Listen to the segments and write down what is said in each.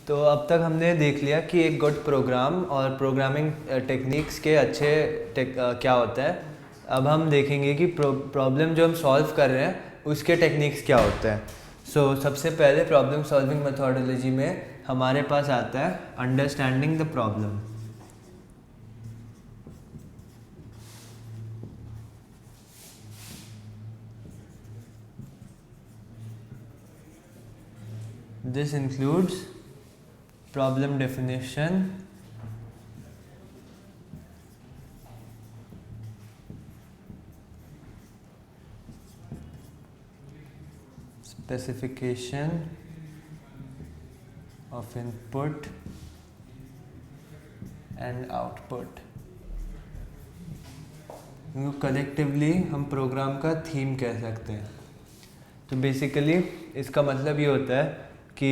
तो अब तक हमने देख लिया कि एक गुड प्रोग्राम और प्रोग्रामिंग टेक्निक्स के अच्छे क्या होता है। अब हम देखेंगे कि प्रॉब्लम जो हम सॉल्व कर रहे हैं उसके टेक्निक्स क्या होते हैं। सबसे पहले प्रॉब्लम सॉल्विंग मेथोडोलॉजी में हमारे पास आता है understanding the problem. This includes problem definition, specification of input and output। Collectively हम प्रोग्राम का थीम कह सकते हैं। तो बेसिकली इसका मतलब ये होता है कि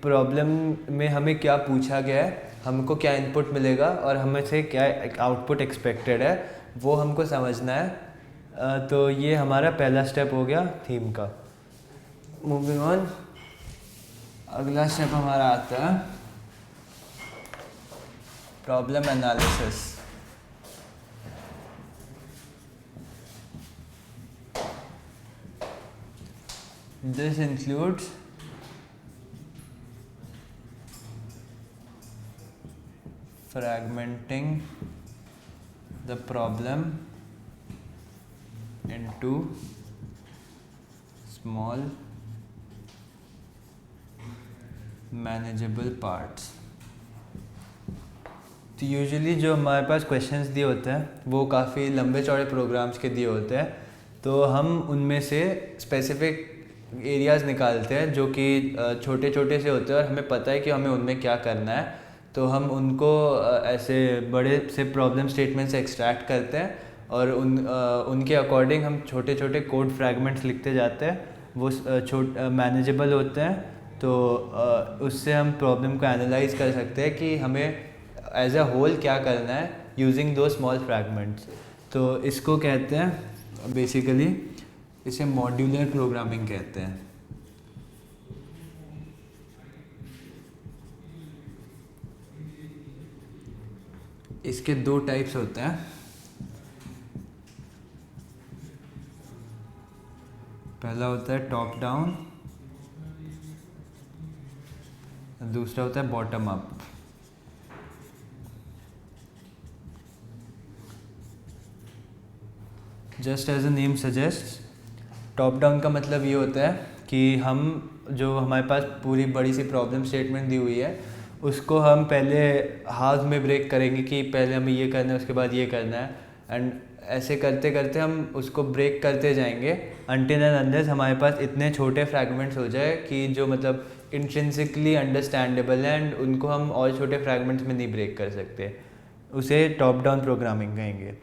प्रॉब्लम में हमें क्या पूछा गया है, हमको क्या इनपुट मिलेगा और हमें से क्या आउटपुट एक्सपेक्टेड है, वो हमको समझना है। तो ये हमारा पहला स्टेप हो गया थीम का। मूविंग ऑन, अगला स्टेप हमारा आता है problem analysis. This includes fragmenting the problem into small manageable parts। तो यूजुअली जो हमारे पास क्वेश्चंस दिए होते हैं वो काफ़ी लंबे चौड़े प्रोग्राम्स के दिए होते हैं। तो हम उनमें से स्पेसिफिक एरियाज़ निकालते हैं जो कि छोटे छोटे से होते हैं और हमें पता है कि हमें उनमें क्या करना है। तो हम उनको ऐसे बड़े से प्रॉब्लम स्टेटमेंट से एक्सट्रैक्ट करते हैं और उनके अकॉर्डिंग हम छोटे छोटे कोड फ्रैगमेंट्स लिखते जाते हैं। वो मैनेजेबल होते हैं। तो उससे हम प्रॉब्लम को एनालाइज कर सकते हैं कि हमें एज अ होल क्या करना है यूजिंग दो स्मॉल फ्रैगमेंट्स। तो इसको कहते हैं बेसिकली, इसे मॉड्यूलर प्रोग्रामिंग कहते हैं। इसके दो टाइप्स होते हैं। पहला होता है टॉप डाउन, दूसरा होता है bottom up. Just as a name suggest, top down का मतलब ये होता है कि हम जो हमारे पास पूरी बड़ी सी प्रॉब्लम स्टेटमेंट दी हुई है उसको हम पहले हाफ में ब्रेक करेंगे कि पहले हमें ये करना है उसके बाद ये करना है, एंड ऐसे करते करते हम उसको ब्रेक करते जाएंगे अनटिल एंड अनलेस हमारे पास इतने छोटे फ्रैगमेंट्स हो जाए कि जो मतलब इंट्रिंसिकली अंडरस्टैंडेबल है एंड उनको हम और छोटे फ्रैगमेंट्स में नहीं ब्रेक कर सकते। उसे टॉप डाउन प्रोग्रामिंग कहेंगे।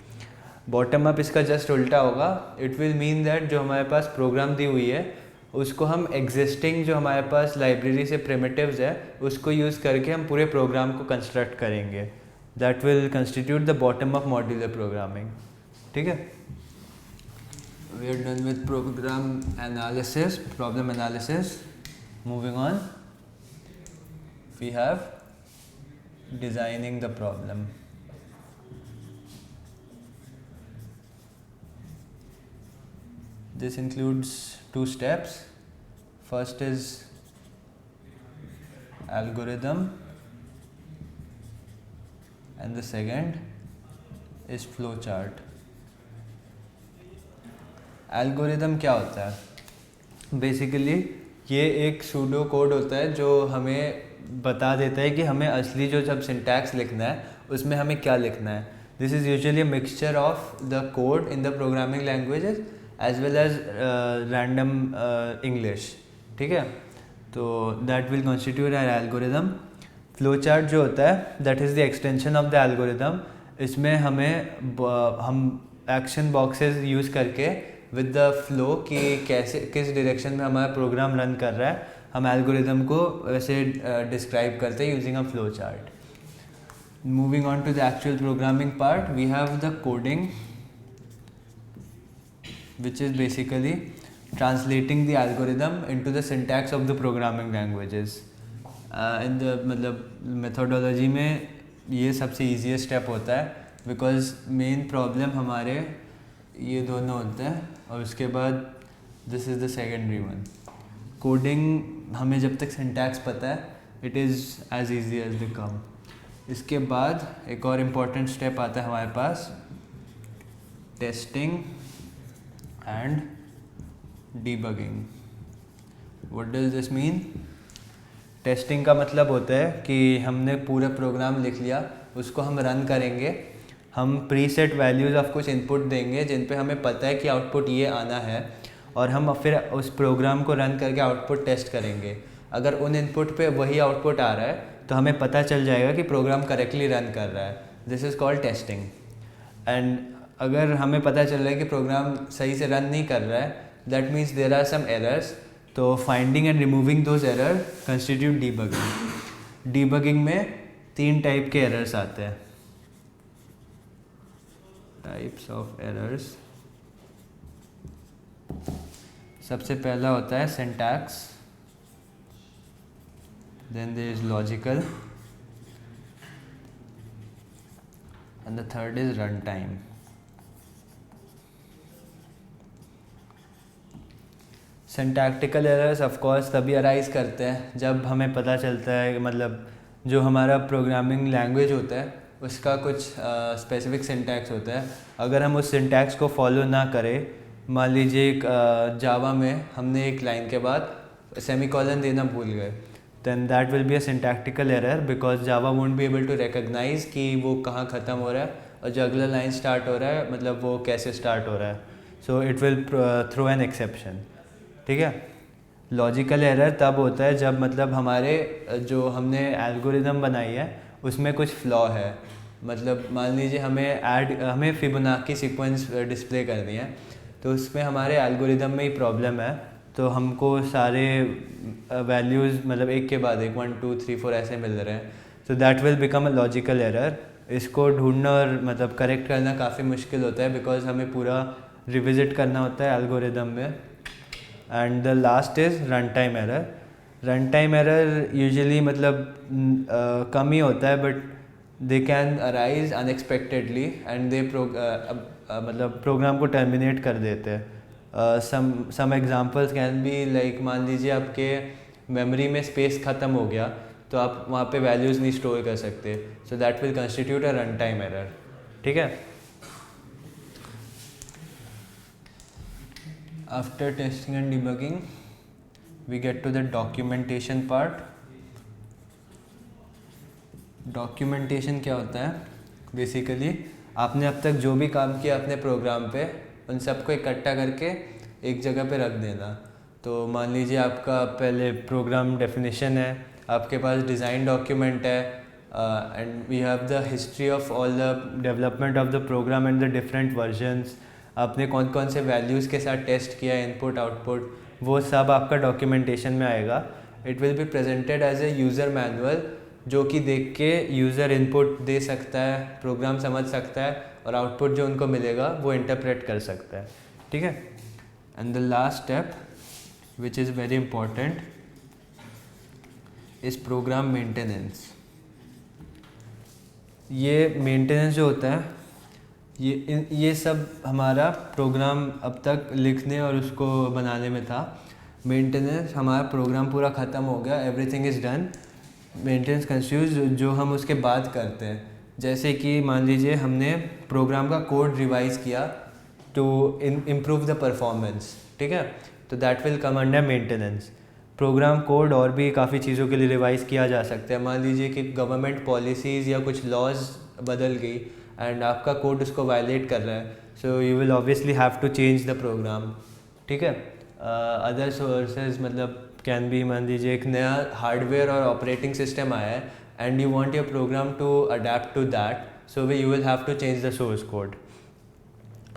बॉटम अप इसका जस्ट उल्टा होगा। इट विल मीन दैट जो हमारे पास प्रोग्राम दी हुई है उसको हम एग्जिस्टिंग जो हमारे पास लाइब्रेरी से प्रिमिटिव्स है उसको यूज़ करके हम पूरे प्रोग्राम को कंस्ट्रक्ट करेंगे। That will constitute the bottom up modular programming. ठीक है, we are done with program analysis, problem analysis. Moving on, we have designing the problem. This includes two steps. First is algorithm and the second is flowchart. Algorithm क्या होता है? Basically ये एक pseudo code होता है जो हमें बता देता है कि हमें असली जो जब सिंटैक्स लिखना है उसमें हमें क्या लिखना है। This is usually a mixture of the code in the programming languages as well as random English. ठीक है, तो that will constitute our algorithm. Flow chart जो होता है that is the extension of the algorithm. इसमें हम action boxes use करके with the flow कि कैसे किस डायरेक्शन में हमारा प्रोग्राम रन कर रहा है हम एल्गोरिदम को वैसे डिस्क्राइब करते हैं using a flow chart. Moving on to the actual programming part, we have the coding which is basically translating the algorithm into the syntax of the programming languages. In the मतलब methodology में ये सबसे easiest step होता है, because main problem हमारे ये दोनों होते हैं, और उसके बाद this is the secondary one. Coding हमें जब तक सिंटैक्स पता है it is as easy as the come. इसके बाद एक और इम्पॉर्टेंट स्टेप आता है हमारे पास, testing and debugging. What does this mean? Testing का मतलब होता है कि हमने पूरा प्रोग्राम लिख लिया, उसको हम रन करेंगे, हम प्रीसेट वैल्यूज़ ऑफ कुछ इनपुट देंगे जिन पे हमें पता है कि आउटपुट ये आना है, और हम फिर उस प्रोग्राम को रन करके आउटपुट टेस्ट करेंगे। अगर उन इनपुट पे वही आउटपुट आ रहा है तो हमें पता चल जाएगा कि प्रोग्राम करेक्टली रन कर रहा है। This is called testing. And अगर हमें पता चल रहा है कि प्रोग्राम सही से रन नहीं कर रहा है, that means there are some errors, तो finding and removing those error constitute debugging. Debugging में 3 टाइप के एरर्स आते हैं, टाइप्स ऑफ एरर्स। सबसे पहला होता है syntax, then there is logical, and the third is run time. Syntactical errors of course तभी अराइज करते हैं जब हमें पता चलता है, मतलब जो हमारा प्रोग्रामिंग लैंग्वेज होता है उसका कुछ स्पेसिफिक सिंटैक्स होता है। अगर हम उस सिंटैक्स को फॉलो ना करें, मान लीजिए एक जावा में हमने एक लाइन के बाद सेमीकोलन देना भूल गए, then that will be a syntactical error, because Java won't be able to recognise कि वो कहाँ ख़त्म हो रहा है और जो अगला लाइन स्टार्ट हो रहा है मतलब वो कैसे स्टार्ट हो रहा है। So it will throw an exception. ठीक है। लॉजिकल एरर तब होता है जब मतलब हमारे जो हमने एल्गोरिदम बनाई है उसमें कुछ फ्लॉ है। मतलब मान लीजिए हमें फिबोनाची सीक्वेंस डिस्प्ले करनी है, तो उसमें हमारे एल्गोरिदम में ही प्रॉब्लम है, तो हमको सारे वैल्यूज़ मतलब एक के बाद एक 1 2 3 4 ऐसे मिल रहे हैं, तो that will become a logical error. इसको ढूंढना और मतलब करेक्ट करना काफ़ी मुश्किल होता है, बिकॉज हमें पूरा रिविजिट करना होता है एल्गोरिदम में। And the last is run time error. Run time error usually मतलब कम ही होता है, but they can arise unexpectedly and they मतलब प्रोग्राम को टर्मिनेट कर देते हैं। Some examples can be like, मान लीजिए आपके मेमोरी में स्पेस ख़त्म हो गया तो आप वहाँ पे वैल्यूज़ नहीं स्टोर कर सकते, so that will constitute a run time error. ठीक है। After testing and debugging, we get to the documentation part. Documentation क्या होता है? बेसिकली आपने अब तक जो भी काम किया अपने प्रोग्राम पे, उन सबको इकट्ठा करके एक जगह पे रख देना। तो मान लीजिए आपका पहले प्रोग्राम डेफिनेशन है, आपके पास डिज़ाइन डॉक्यूमेंट है, and we have the history of all the development of the program and the different versions. आपने कौन कौन से वैल्यूज़ के साथ टेस्ट किया, इनपुट आउटपुट, वो सब आपका डॉक्यूमेंटेशन में आएगा। It will be presented as a user manual, जो कि देख के यूज़र इनपुट दे सकता है, प्रोग्राम समझ सकता है, और आउटपुट जो उनको मिलेगा वो इंटरप्रेट कर सकता है। ठीक है। And the last step which is very important is programme maintenance. ये मेंटेनेंस जो होता है, ये सब हमारा प्रोग्राम अब तक लिखने और उसको बनाने में था। मेंटेनेंस, हमारा प्रोग्राम पूरा ख़त्म हो गया, एवरीथिंग इज़ डन। मेंटेनेंस कंस्यूज जो हम उसके बाद करते हैं, जैसे कि मान लीजिए हमने प्रोग्राम का कोड रिवाइज़ किया टू इम्प्रूव द परफॉर्मेंस। ठीक है। तो that will come under maintenance. Program code और भी काफ़ी चीज़ों के लिए रिवाइज़ किया जा सकता है। मान लीजिए कि गवर्नमेंट पॉलिसीज़ या कुछ लॉज बदल गई एंड आपका कोड उसको वायलेट कर रहा है, so you will obviously have to change the program. ठीक है। अदर सोर्सेज मतलब कैन बी, मान लीजिए एक नया हार्डवेयर और ऑपरेटिंग सिस्टम आया है and you want your program to adapt to that, so you will have to change the source code.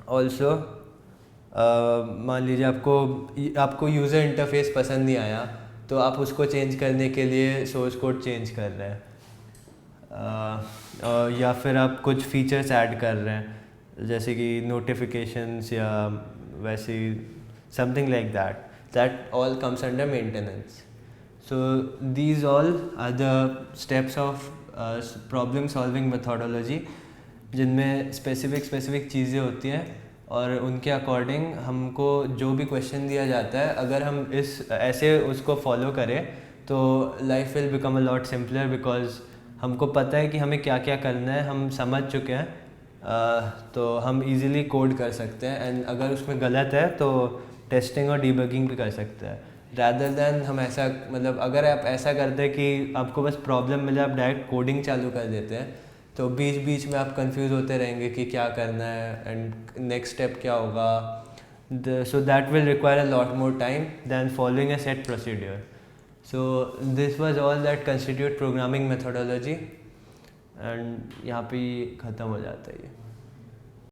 Also मान लीजिए आपको यूज़र इंटरफेस पसंद नहीं आया, तो आप उसको चेंज करने के लिए सोर्स कोड चेंज कर रहे हैं, या फिर आप कुछ फीचर्स ऐड कर रहे हैं जैसे कि नोटिफिकेशंस या वैसे something like that all comes under maintenance. So these all are the steps of problem solving methodology, जिनमें स्पेसिफिक चीज़ें होती हैं और उनके अकॉर्डिंग हमको जो भी क्वेश्चन दिया जाता है, अगर हम इस ऐसे उसको फॉलो करें तो life will become a lot simpler, because हमको पता है कि हमें क्या क्या करना है, हम समझ चुके हैं, तो हम इजीली कोड कर सकते हैं। एंड अगर उसमें गलत है तो टेस्टिंग और डीबगिंग भी कर सकते हैं, रैदर दैन हम ऐसा, मतलब अगर आप ऐसा करते हैं कि आपको बस प्रॉब्लम मिले आप डायरेक्ट कोडिंग चालू कर देते हैं, तो बीच बीच में आप कंफ्यूज होते रहेंगे कि क्या करना है एंड नेक्स्ट स्टेप क्या होगा। So that will require a lot more time than following a set procedure. So this was all that constitute programming methodology, and यहाँ पे ख़त्म हो जाता है ये।